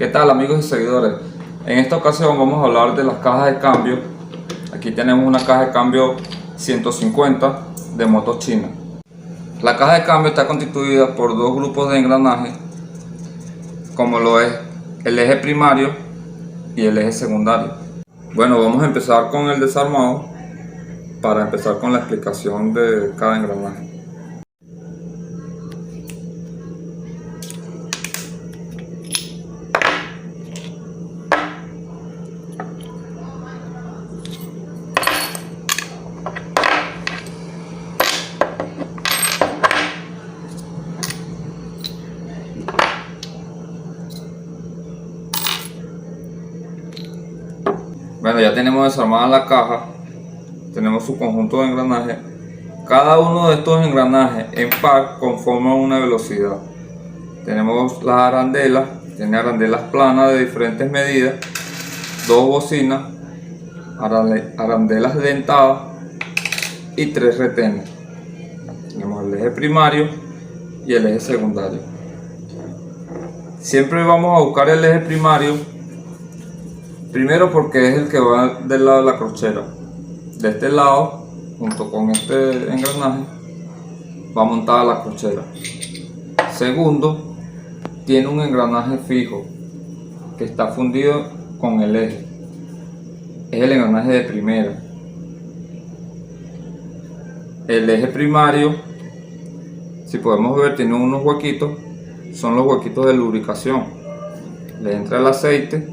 ¿Qué tal, amigos y seguidores? En esta ocasión vamos a hablar de las cajas de cambio. Aquí tenemos una caja de cambio 150 de moto china. La caja de cambio está constituida por dos grupos de engranajes, como lo es el eje primario y el eje secundario. Bueno, vamos a empezar con el desarmado para empezar con la explicación de cada engranaje. Bueno, ya tenemos desarmada la caja, tenemos su conjunto de engranajes. Cada uno de estos engranajes en par conforman una velocidad. Tenemos las arandelas, tiene arandelas planas de diferentes medidas, dos bocinas, arandelas dentadas y tres retenes. Tenemos el eje primario y el eje secundario. Siempre vamos a buscar el eje primario. Primero porque es el que va del lado de la crochera. De este lado, junto con este engranaje, va montada la crochera. Segundo, tiene un engranaje fijo que está fundido con el eje. Es el engranaje de primera. El eje primario, si podemos ver, tiene unos huequitos. Son los huequitos de lubricación. Le entra el aceite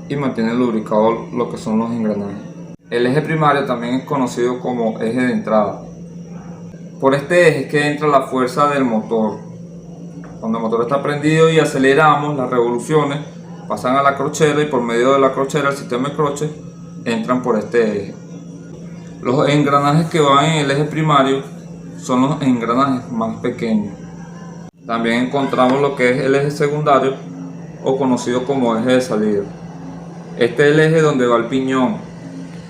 y mantiene lubricado lo que son los engranajes. El eje primario también es conocido como eje de entrada. Por este eje es que entra la fuerza del motor. Cuando el motor está prendido y aceleramos, las revoluciones pasan a la crochera y por medio de la crochera, el sistema de croche, entran por este eje. Los engranajes que van en el eje primario son los engranajes más pequeños. También encontramos lo que es el eje secundario, o conocido como eje de salida. Este es el eje donde va el piñón,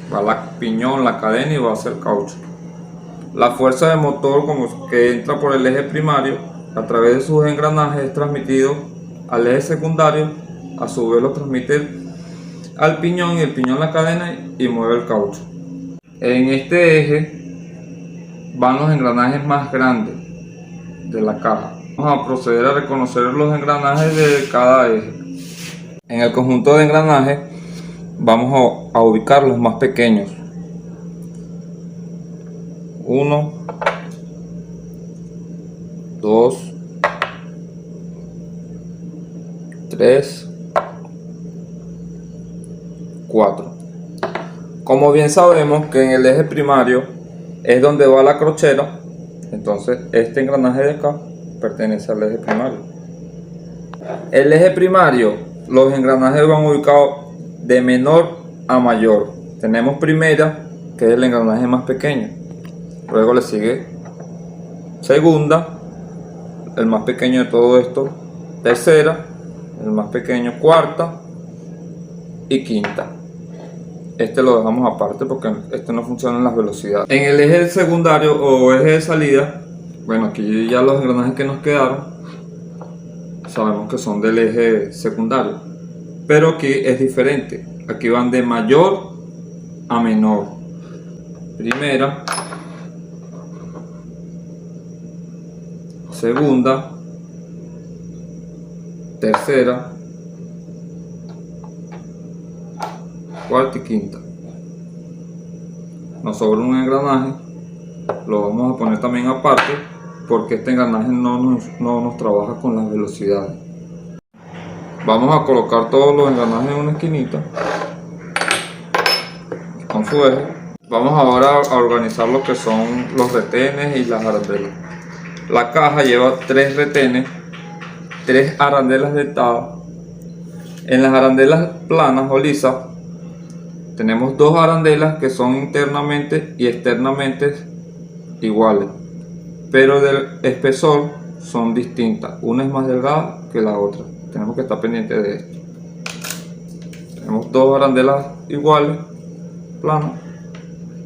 la cadena y va hacia el caucho. La fuerza del motor, como que entra por el eje primario, a través de sus engranajes es transmitido al eje secundario, a su vez lo transmite al piñón y el piñón la cadena y mueve el caucho. En este eje van los engranajes más grandes de la caja. Vamos a proceder a reconocer los engranajes de cada eje. En el conjunto de engranajes vamos a ubicar los más pequeños. 1, 2, 3, 4. Como bien sabemos que en el eje primario es donde va la crochera, entonces este engranaje de acá pertenece al eje primario. El eje primario, los engranajes van ubicados de menor a mayor. Tenemos primera, que es el engranaje más pequeño. Luego le sigue segunda, el más pequeño de todo esto. Tercera, el más pequeño. Cuarta y quinta. Este lo dejamos aparte porque este no funciona en las velocidades. En el eje secundario o eje de salida, bueno, aquí ya los engranajes que nos quedaron sabemos que son del eje secundario, pero aquí es diferente. Aquí van de mayor a menor. Primera, segunda, tercera, cuarta y quinta. Nos sobra un engranaje, lo vamos a poner también aparte porque este engranaje no nos trabaja con las velocidades. Vamos a colocar todos los engranajes en una esquinita con su eje. Vamos ahora a organizar lo que son los retenes y las arandelas. La caja lleva 3 retenes, 3 arandelas dentadas. En las arandelas planas o lisas tenemos 2 arandelas que son internamente y externamente iguales, pero del espesor son distintas. Una es más delgada que la otra. Tenemos que estar pendientes de esto. Tenemos 2 arandelas iguales, planas,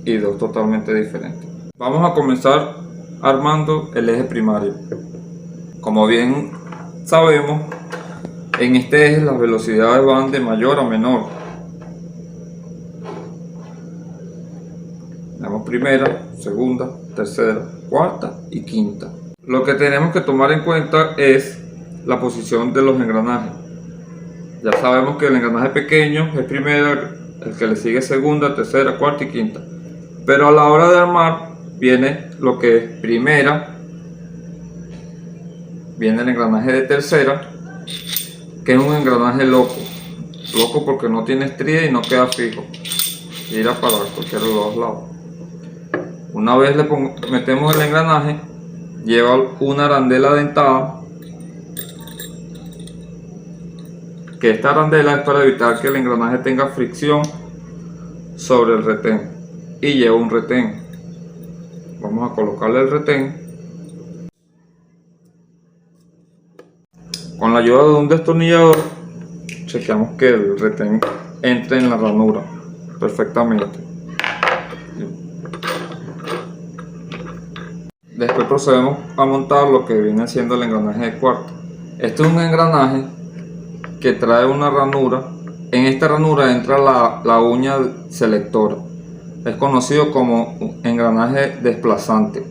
y 2 totalmente diferentes. Vamos a comenzar armando el eje primario. Como bien sabemos, En este eje las velocidades van de mayor a menor. Tenemos primera, segunda, tercera, cuarta y quinta. Lo que tenemos que tomar en cuenta es la posición de los engranajes. Ya sabemos que el engranaje pequeño es primera, el que le sigue segunda, tercera, cuarta y quinta. Pero a la hora de armar viene lo que es primera, viene el engranaje de tercera, que es un engranaje loco. Loco porque no tiene estría y no queda fijo. Gira para cualquiera de los dos lados. Una vez le metemos el engranaje, lleva una arandela dentada, que esta arandela es para evitar que el engranaje tenga fricción sobre el retén, y lleva un retén. Vamos a colocarle el retén. Con la ayuda de un destornillador chequeamos que el retén entre en la ranura perfectamente. Después procedemos a montar lo que viene siendo el engranaje de cuarta. Este es un engranaje que trae una ranura. En esta ranura entra la uña selectora. Es conocido como engranaje desplazante.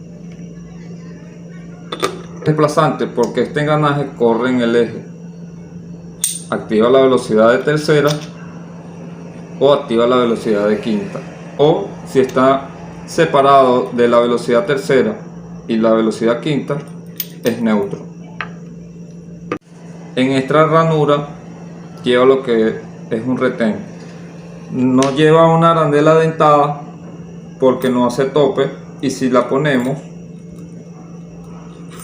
Desplazante porque este engranaje corre en el eje. Activa la velocidad de tercera o activa la velocidad de quinta. O si está separado de la velocidad tercera y la velocidad quinta, es neutro. En esta ranura lleva lo que es un retén. No lleva una arandela dentada porque no hace tope, y si la ponemos,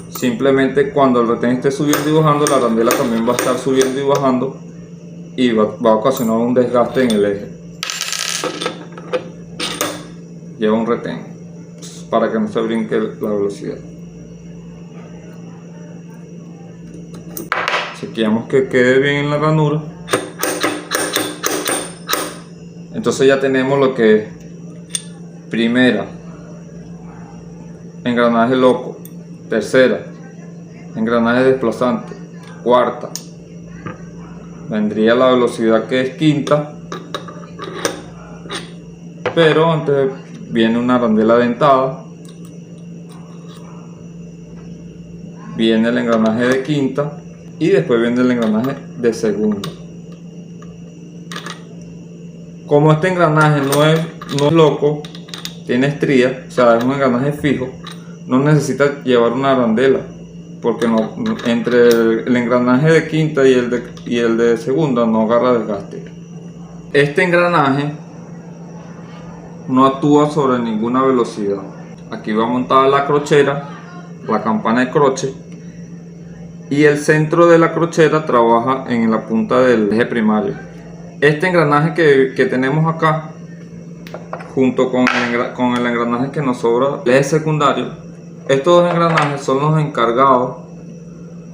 simplemente cuando el retén esté subiendo y bajando, la arandela también va a estar subiendo y bajando y va a ocasionar un desgaste en el eje. Lleva un retén para que no se brinque la velocidad. Chequeamos que quede bien en la ranura. Entonces ya tenemos lo que es primera, engranaje loco; tercera, engranaje desplazante; cuarta, vendría la velocidad que es quinta, pero antes viene una arandela dentada, viene el engranaje de quinta y después viene el engranaje de segunda. Como este engranaje no es loco, tiene estría, o sea, es un engranaje fijo, no necesita llevar una arandela, porque entre el engranaje de quinta y el de segunda no agarra desgaste. Este engranaje no actúa sobre ninguna velocidad. Aquí va montada la crochera, la campana de croche, y el centro de la crochera trabaja en la punta del eje primario. Este engranaje que tenemos acá, junto con el engranaje que nos sobra, el eje secundario, estos dos engranajes son los encargados,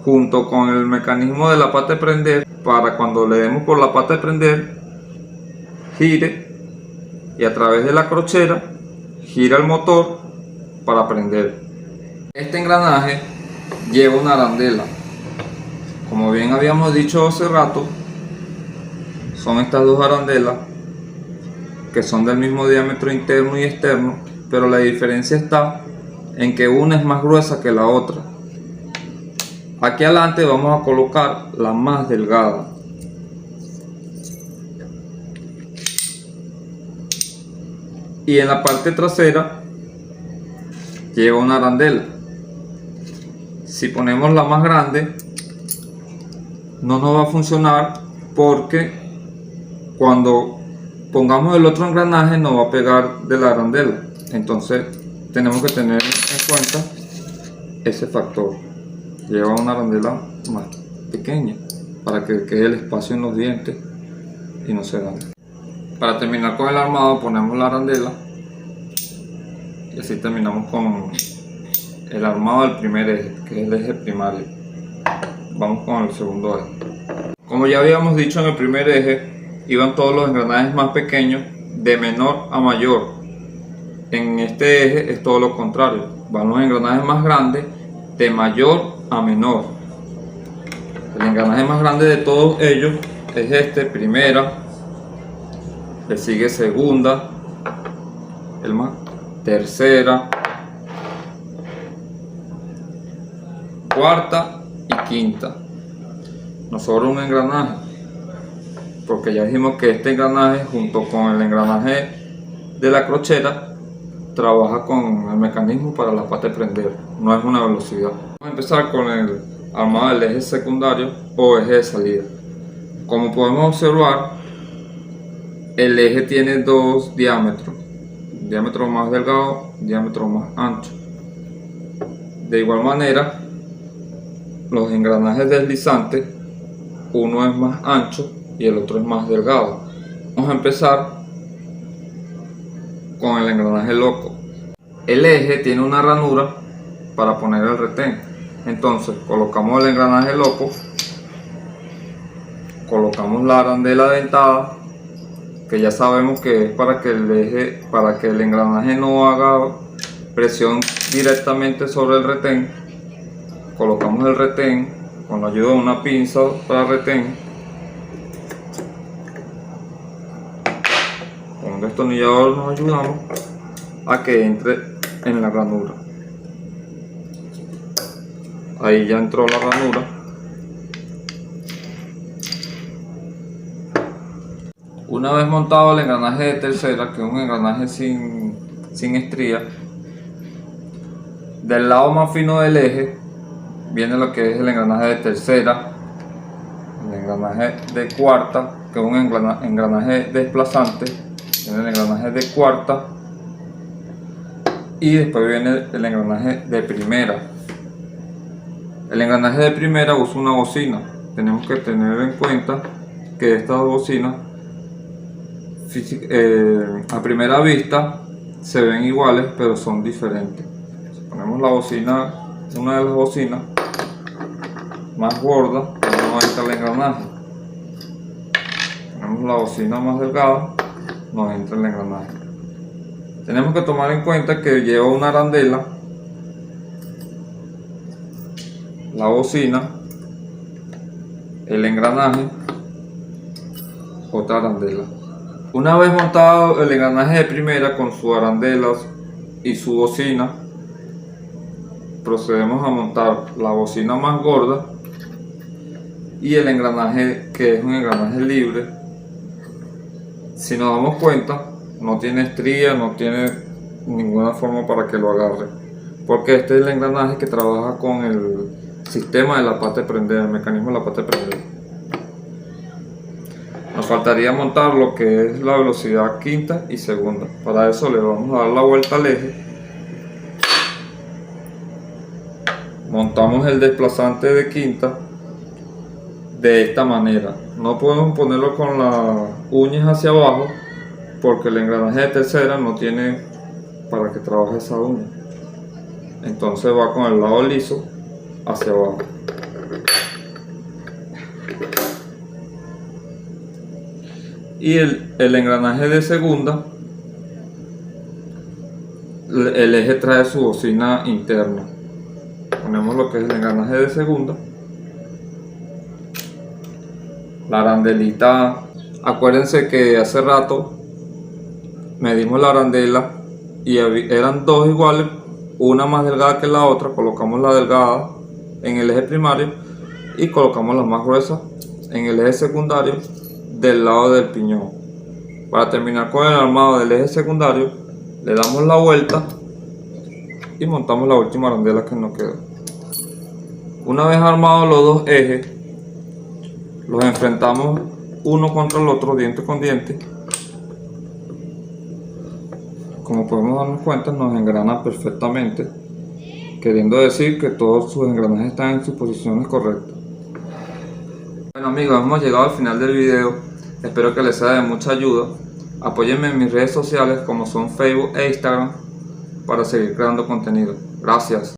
junto con el mecanismo de la pata de prender, para cuando le demos por la pata de prender, gire, y a través de la crochera gira el motor para prender. Este engranaje lleva una arandela. Como bien habíamos dicho hace rato, son estas dos arandelas que son del mismo diámetro interno y externo, pero la diferencia está en que una es más gruesa que la otra. Aquí adelante vamos a colocar la más delgada. Y en la parte trasera lleva una arandela. Si ponemos la más grande, no nos va a funcionar, porque cuando pongamos el otro engranaje no va a pegar de la arandela. Entonces tenemos que tener en cuenta ese factor. Lleva una arandela más pequeña para que quede el espacio en los dientes y no se dañe. Para terminar con el armado ponemos la arandela y así terminamos con el armado del primer eje, que es el eje primario. Vamos con el segundo eje. Como ya habíamos dicho, en el primer eje iban todos los engranajes más pequeños de menor a mayor. En este eje es todo lo contrario, van los engranajes más grandes de mayor a menor. El engranaje más grande de todos ellos es este, primera, le sigue segunda, tercera, cuarta y quinta. Nos sobra un engranaje, porque ya dijimos que este engranaje junto con el engranaje de la crochera trabaja con el mecanismo para la pata de prender, no es una velocidad. Vamos a empezar con el armado del eje secundario o eje de salida. Como podemos observar, el eje tiene dos diámetros, diámetro más delgado, diámetro más ancho. De igual manera, los engranajes deslizantes, uno es más ancho y el otro es más delgado. Vamos a empezar con el engranaje loco. El eje tiene una ranura para poner el retén. Entonces colocamos el engranaje loco, colocamos la arandela dentada, que ya sabemos que es para que el engranaje no haga presión directamente sobre el retén. Colocamos el retén con la ayuda de una pinza para retén. Con un destornillador nos ayudamos a que entre en la ranura. Ahí ya entró la ranura. Una vez montado el engranaje de tercera, que es un engranaje sin estría, del lado más fino del eje viene lo que es el engranaje de tercera, el engranaje de cuarta, que es un engranaje desplazante, viene el engranaje de cuarta, y después viene el engranaje de primera. El engranaje de primera usa una bocina. Tenemos que tener en cuenta que estas bocinas a primera vista se ven iguales, pero son diferentes. Si ponemos la bocina, una de las bocinas más gorda, no entra el engranaje. Ponemos la bocina más delgada, no entra el engranaje. Tenemos que tomar en cuenta que lleva una arandela, la bocina, el engranaje, otra arandela. Una vez montado el engranaje de primera con sus arandelas y su bocina, procedemos a montar la bocina más gorda y el engranaje que es un engranaje libre. Si nos damos cuenta, no tiene estría, no tiene ninguna forma para que lo agarre, porque este es el engranaje que trabaja con el sistema de la pata de prender, el mecanismo de la pata de prender. Nos faltaría montar lo que es la velocidad quinta y segunda. Para eso le vamos a dar la vuelta al eje. Montamos el desplazante de quinta de esta manera. No podemos ponerlo con las uñas hacia abajo porque el engranaje de tercera no tiene para que trabaje esa uña. Entonces va con el lado liso hacia abajo. Y el engranaje de segunda, el eje trae su bocina interna. Ponemos lo que es el engranaje de segunda, la arandelita. Acuérdense que hace rato medimos la arandela y eran dos iguales, una más delgada que la otra. Colocamos la delgada en el eje primario y colocamos la más gruesa en el eje secundario del lado del piñón. Para terminar con el armado del eje secundario, le damos la vuelta y montamos la última arandela que nos quedó. Una vez armados los dos ejes, los enfrentamos uno contra el otro, diente con diente. Como podemos darnos cuenta, nos engrana perfectamente, queriendo decir que todos sus engranajes están en sus posiciones correctas. Bueno amigos, hemos llegado al final del video. Espero que les sea de mucha ayuda. Apóyenme en mis redes sociales como son Facebook e Instagram para seguir creando contenido. Gracias.